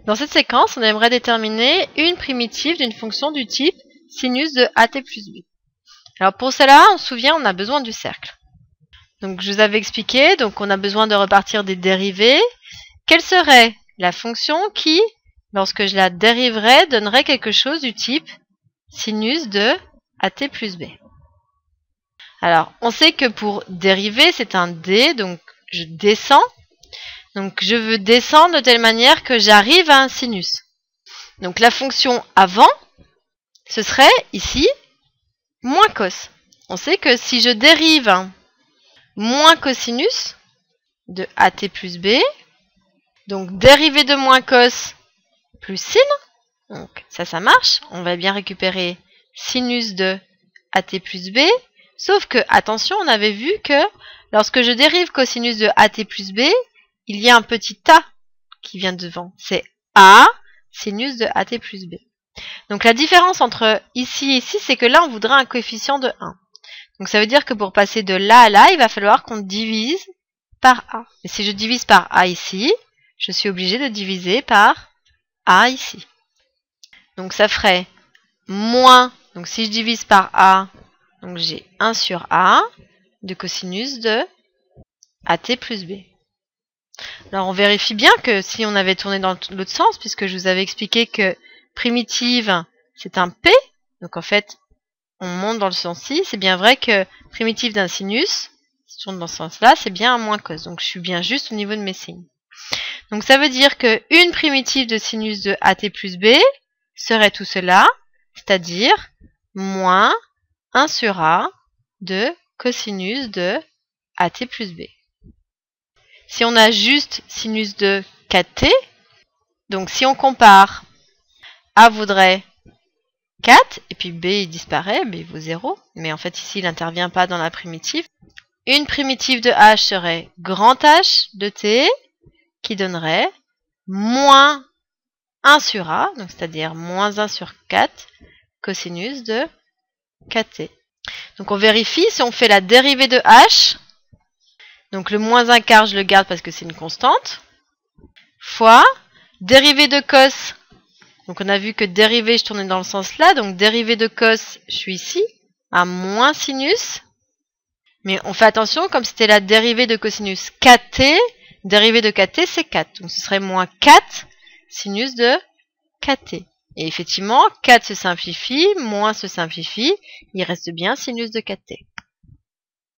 Dans cette séquence, on aimerait déterminer une primitive d'une fonction du type sinus de at plus b. Alors pour cela, on se souvient, on a besoin du cercle. Donc je vous avais expliqué, donc on a besoin de repartir des dérivées. Quelle serait la fonction qui, lorsque je la dériverais, donnerait quelque chose du type sinus de at plus b? Alors, on sait que pour dériver, c'est un d, donc je descends. Donc je veux descendre de telle manière que j'arrive à un sinus. Donc la fonction avant, ce serait ici moins cos. On sait que si je dérive moins cosinus de at plus b, donc dérivée de moins cos plus sin, donc ça marche, on va bien récupérer sinus de at plus b, sauf que, attention, on avait vu que lorsque je dérive cosinus de at plus b, il y a un petit a qui vient devant, c'est a sinus de at plus b. Donc la différence entre ici et ici, c'est que là, on voudrait un coefficient de 1. Donc ça veut dire que pour passer de là à là, il va falloir qu'on divise par a. Et si je divise par a ici, je suis obligée de diviser par a ici. Donc ça ferait moins, donc si je divise par a, donc j'ai 1 sur a de cosinus de at plus b. Alors on vérifie bien que si on avait tourné dans l'autre sens, puisque je vous avais expliqué que primitive, c'est un p, donc en fait, on monte dans le sens-ci, c'est bien vrai que primitive d'un sinus, si je tourne dans ce sens-là, c'est bien un moins cos, donc je suis bien juste au niveau de mes signes. Donc ça veut dire que une primitive de sinus de at plus b serait tout cela, c'est-à-dire moins 1 sur a de cosinus de at plus b. Si on a juste sinus de 4t, donc si on compare, a vaudrait 4, et puis b il disparaît, b vaut 0, mais en fait ici il n'intervient pas dans la primitive. Une primitive de h serait grand H de t, qui donnerait moins 1 sur a, donc c'est-à-dire moins 1 sur 4, cosinus de 4t. Donc on vérifie, si on fait la dérivée de h, donc le moins 1 quart je le garde parce que c'est une constante, fois dérivée de cos, donc on a vu que dérivée je tournais dans le sens là, donc dérivée de cos je suis ici, à moins sinus, mais on fait attention, comme c'était la dérivée de cosinus 4t, dérivée de 4t c'est 4, donc ce serait moins 4 sinus de 4t. Et effectivement, 4 se simplifie, moins se simplifie, il reste bien sinus de 4t.